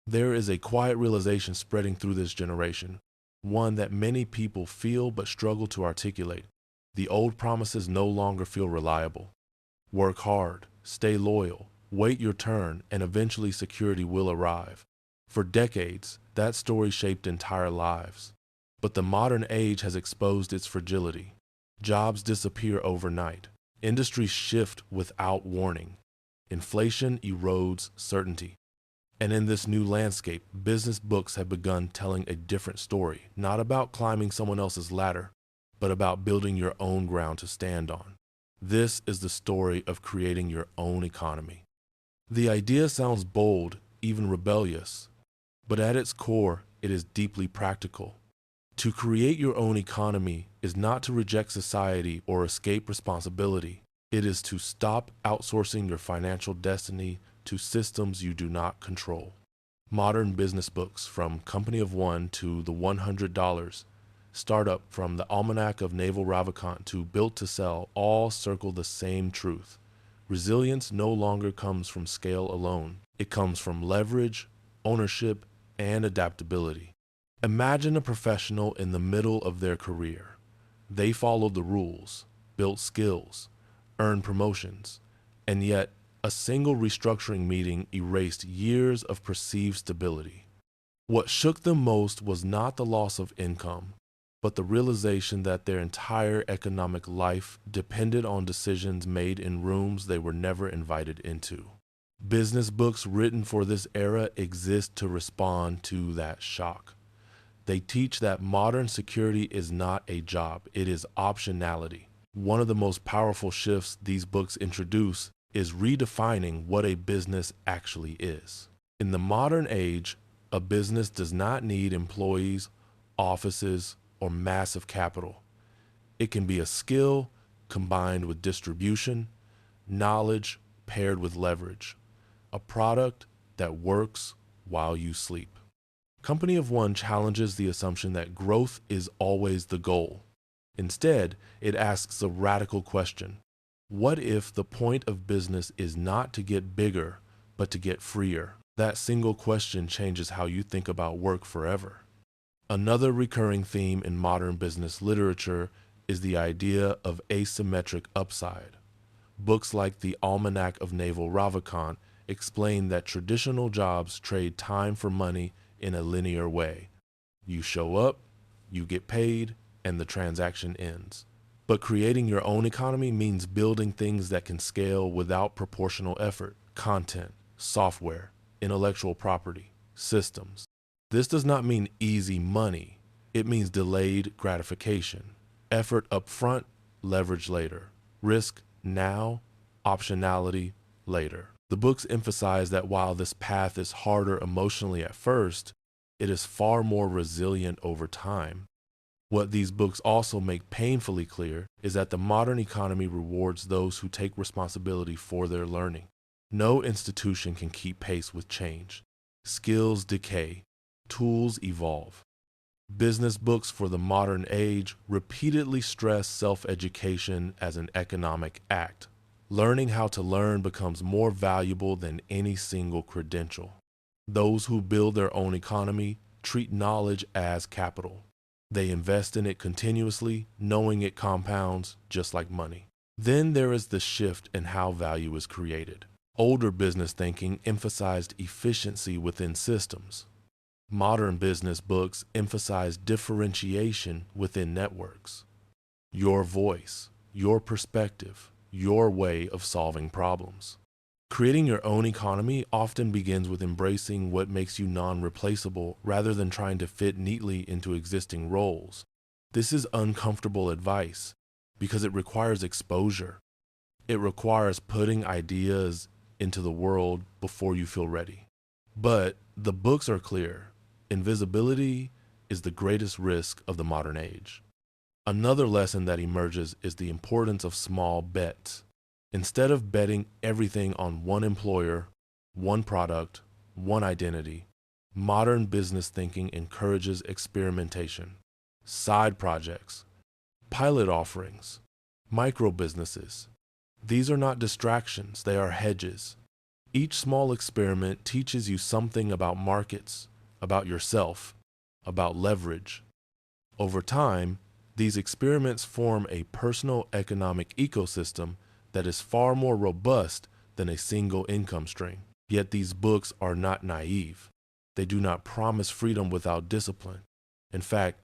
There is a quiet realization spreading through this generation, one that many people feel but struggle to articulate. The old promises no longer feel reliable. Work hard, stay loyal, wait your turn, and eventually security will arrive. For decades, that story shaped entire lives. But the modern age has exposed its fragility. Jobs disappear overnight. Industries shift without warning. Inflation erodes certainty. And in this new landscape, business books have begun telling a different story, not about climbing someone else's ladder, but about building your own ground to stand on. This is the story of creating your own economy. The idea sounds bold, even rebellious, but at its core, it is deeply practical. To create your own economy is not to reject society or escape responsibility. It is to stop outsourcing your financial destiny to systems you do not control. Modern business books, from Company of One to The $100 Startup, from the Almanac of Naval Ravikant to Built to Sell, all circle the same truth. Resilience no longer comes from scale alone. It comes from leverage, ownership, and adaptability. Imagine a professional in the middle of their career. They followed the rules, built skills, earned promotions, and yet a single restructuring meeting erased years of perceived stability. What shook them most was not the loss of income, but the realization that their entire economic life depended on decisions made in rooms they were never invited into. Business books written for this era exist to respond to that shock. They teach that modern security is not a job, it is optionality. One of the most powerful shifts these books introduce is redefining what a business actually is. In the modern age, a business does not need employees, offices, or massive capital. It can be a skill combined with distribution, knowledge paired with leverage, a product that works while you sleep. Company of One challenges the assumption that growth is always the goal. Instead, it asks a radical question. What if the point of business is not to get bigger, but to get freer? That single question changes how you think about work forever. Another recurring theme in modern business literature is the idea of asymmetric upside. Books like the Almanac of Naval Ravikant explain that traditional jobs trade time for money in a linear way. You show up, you get paid, and the transaction ends. But creating your own economy means building things that can scale without proportional effort: content, software, intellectual property, systems. This does not mean easy money. It means delayed gratification. Effort up front, leverage later. Risk now, optionality later. The books emphasize that while this path is harder emotionally at first, it is far more resilient over time. What these books also make painfully clear is that the modern economy rewards those who take responsibility for their learning. No institution can keep pace with change. Skills decay, tools evolve. Business books for the modern age repeatedly stress self-education as an economic act. Learning how to learn becomes more valuable than any single credential. Those who build their own economy treat knowledge as capital. They invest in it continuously, knowing it compounds just like money. Then there is the shift in how value is created. Older business thinking emphasized efficiency within systems. Modern business books emphasize differentiation within networks. Your voice, your perspective, your way of solving problems. Creating your own economy often begins with embracing what makes you non-replaceable rather than trying to fit neatly into existing roles. This is uncomfortable advice because it requires exposure. It requires putting ideas into the world before you feel ready. But the books are clear. Invisibility is the greatest risk of the modern age. Another lesson that emerges is the importance of small bets. Instead of betting everything on one employer, one product, one identity, modern business thinking encourages experimentation, side projects, pilot offerings, micro businesses. These are not distractions, they are hedges. Each small experiment teaches you something about markets, about yourself, about leverage. Over time, these experiments form a personal economic ecosystem that is far more robust than a single income stream. Yet these books are not naive. They do not promise freedom without discipline. In fact,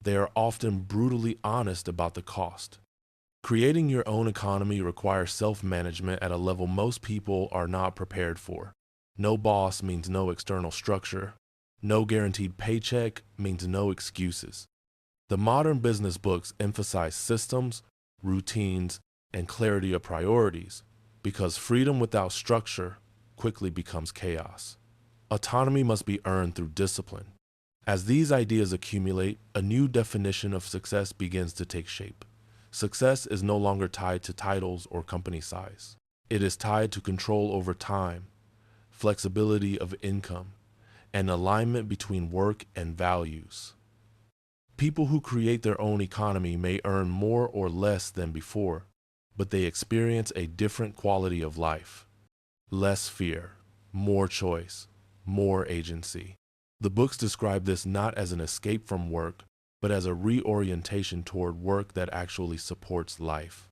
they are often brutally honest about the cost. Creating your own economy requires self-management at a level most people are not prepared for. No boss means no external structure. No guaranteed paycheck means no excuses. The modern business books emphasize systems, routines, and clarity of priorities because freedom without structure quickly becomes chaos. Autonomy must be earned through discipline. As these ideas accumulate, a new definition of success begins to take shape. Success is no longer tied to titles or company size. It is tied to control over time, flexibility of income, and alignment between work and values. People who create their own economy may earn more or less than before, but they experience a different quality of life. Less fear, more choice, more agency. The books describe this not as an escape from work, but as a reorientation toward work that actually supports life.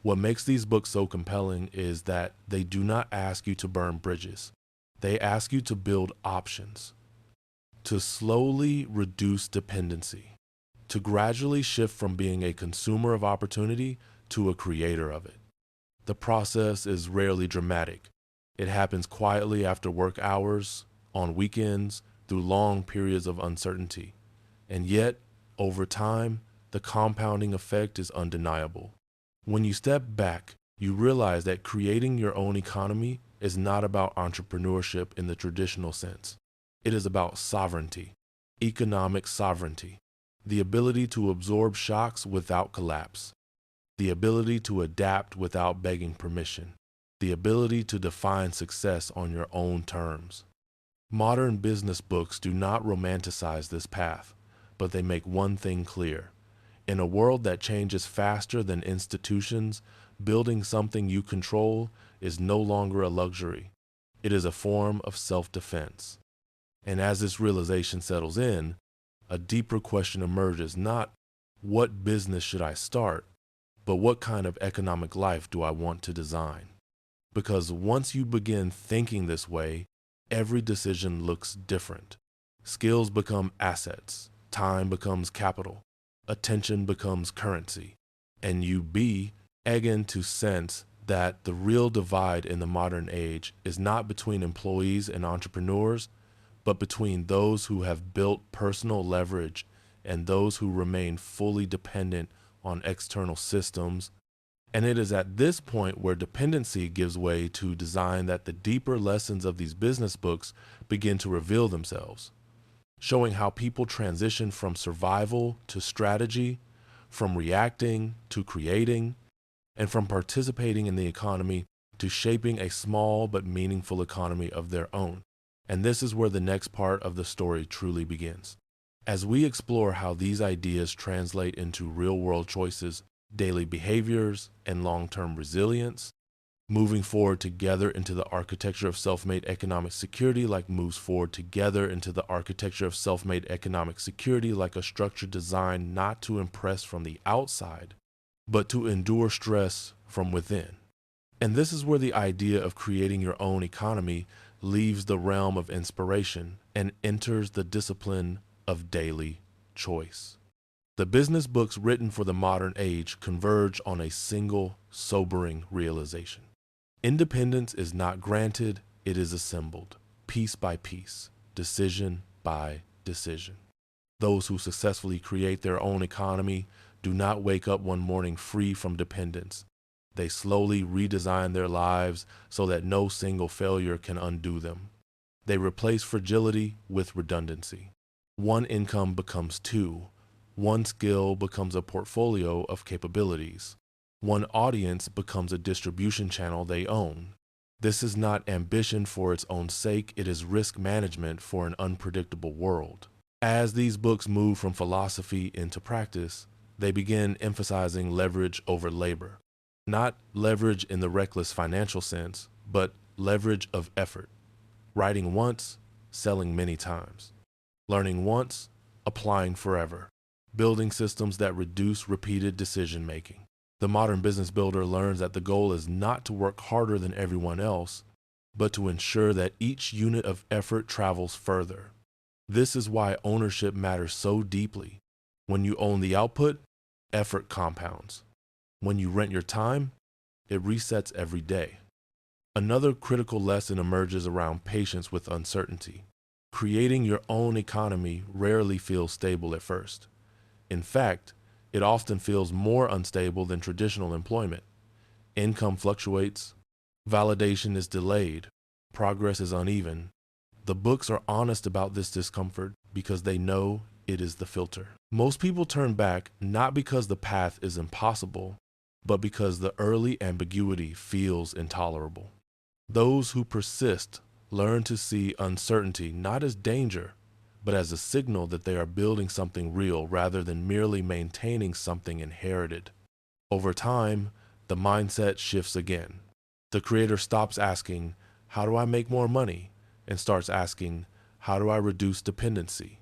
What makes these books so compelling is that they do not ask you to burn bridges. They ask you to build options, to slowly reduce dependency, to gradually shift from being a consumer of opportunity to a creator of it. The process is rarely dramatic. It happens quietly after work hours, on weekends, through long periods of uncertainty. And yet, over time, the compounding effect is undeniable. When you step back, you realize that creating your own economy is not about entrepreneurship in the traditional sense. It is about sovereignty, economic sovereignty, the ability to absorb shocks without collapse, the ability to adapt without begging permission, the ability to define success on your own terms. Modern business books do not romanticize this path, but they make one thing clear. In a world that changes faster than institutions, building something you control is no longer a luxury. It is a form of self-defense. And as this realization settles in, a deeper question emerges, not what business should I start, but what kind of economic life do I want to design? Because once you begin thinking this way, every decision looks different. Skills become assets, time becomes capital, attention becomes currency, and you begin to sense that the real divide in the modern age is not between employees and entrepreneurs, but between those who have built personal leverage and those who remain fully dependent on external systems. And it is at this point where dependency gives way to design that the deeper lessons of these business books begin to reveal themselves, showing how people transition from survival to strategy, from reacting to creating, and from participating in the economy to shaping a small but meaningful economy of their own. And this is where the next part of the story truly begins. As we explore how these ideas translate into real-world choices, daily behaviors, and long-term resilience, moving forward together into the architecture of self-made economic security moves forward together into the architecture of self-made economic security like a structure designed not to impress from the outside, but to endure stress from within. And this is where the idea of creating your own economy leaves the realm of inspiration and enters the discipline of daily choice. The business books written for the modern age converge on a single, sobering realization. Independence is not granted, it is assembled, piece by piece, decision by decision. Those who successfully create their own economy do not wake up one morning free from dependence. They slowly redesign their lives so that no single failure can undo them. They replace fragility with redundancy. One income becomes two. One skill becomes a portfolio of capabilities. One audience becomes a distribution channel they own. This is not ambition for its own sake, it is risk management for an unpredictable world. As these books move from philosophy into practice, they begin emphasizing leverage over labor. Not leverage in the reckless financial sense, but leverage of effort. Writing once, selling many times. Learning once, applying forever. Building systems that reduce repeated decision making. The modern business builder learns that the goal is not to work harder than everyone else, but to ensure that each unit of effort travels further. This is why ownership matters so deeply. When you own the output, effort compounds. When you rent your time, it resets every day. Another critical lesson emerges around patience with uncertainty. Creating your own economy rarely feels stable at first. In fact, it often feels more unstable than traditional employment. Income fluctuates, validation is delayed, progress is uneven. The books are honest about this discomfort because they know it is the filter. Most people turn back not because the path is impossible, but because the early ambiguity feels intolerable. Those who persist learn to see uncertainty not as danger, but as a signal that they are building something real rather than merely maintaining something inherited. Over time, the mindset shifts again. The creator stops asking, "How do I make more money?" and starts asking, "How do I reduce dependency?"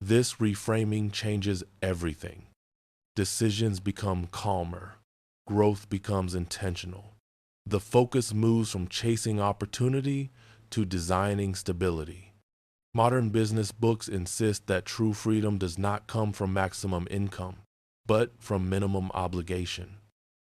This reframing changes everything. Decisions become calmer. Growth becomes intentional. The focus moves from chasing opportunity to designing stability. Modern business books insist that true freedom does not come from maximum income, but from minimum obligation.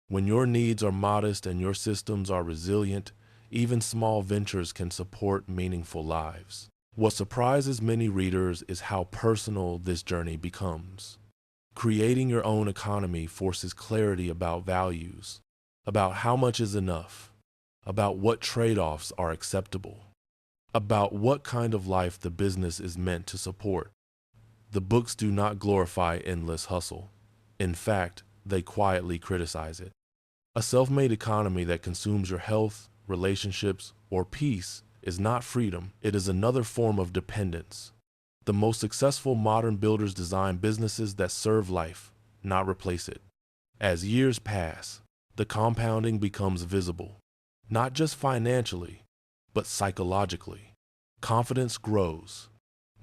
When your needs are modest and your systems are resilient, even small ventures can support meaningful lives. What surprises many readers is how personal this journey becomes. Creating your own economy forces clarity about values, about how much is enough, about what trade-offs are acceptable, about what kind of life the business is meant to support. The books do not glorify endless hustle. In fact, they quietly criticize it. A self-made economy that consumes your health, relationships, or peace is not freedom. It is another form of dependence. The most successful modern builders design businesses that serve life, not replace it. As years pass, the compounding becomes visible, not just financially, but psychologically. Confidence grows,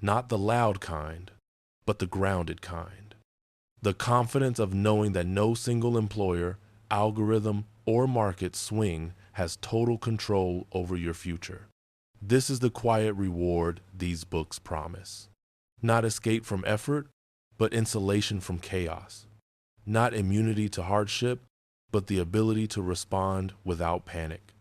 not the loud kind, but the grounded kind. The confidence of knowing that no single employer, algorithm, or market swing has total control over your future. This is the quiet reward these books promise. Not escape from effort, but insulation from chaos. Not immunity to hardship, but the ability to respond without panic.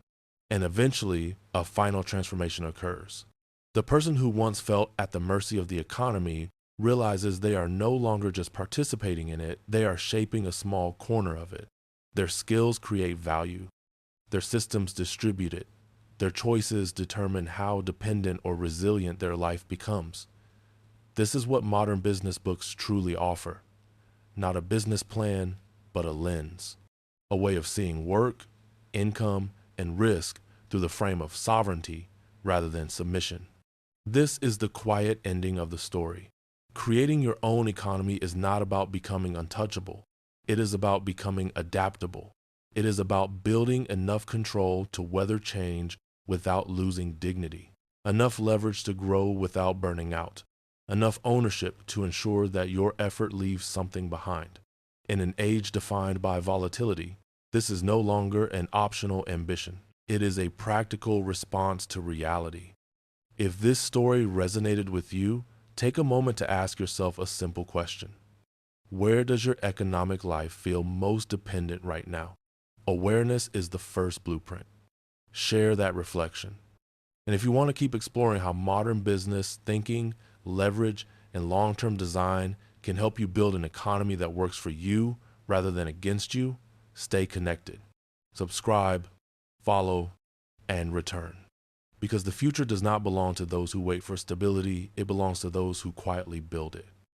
And eventually, a final transformation occurs. The person who once felt at the mercy of the economy realizes they are no longer just participating in it, they are shaping a small corner of it. Their skills create value. Their systems distribute it. Their choices determine how dependent or resilient their life becomes. This is what modern business books truly offer. Not a business plan, but a lens. A way of seeing work, income, and risk through the frame of sovereignty rather than submission. This is the quiet ending of the story. Creating your own economy is not about becoming untouchable. It is about becoming adaptable. It is about building enough control to weather change without losing dignity, enough leverage to grow without burning out, enough ownership to ensure that your effort leaves something behind. In an age defined by volatility, this is no longer an optional ambition. It is a practical response to reality. If this story resonated with you, take a moment to ask yourself a simple question. Where does your economic life feel most dependent right now? Awareness is the first blueprint. Share that reflection. And if you want to keep exploring how modern business thinking, leverage, and long-term design can help you build an economy that works for you rather than against you, stay connected. Subscribe, follow, and return. Because the future does not belong to those who wait for stability, it belongs to those who quietly build it.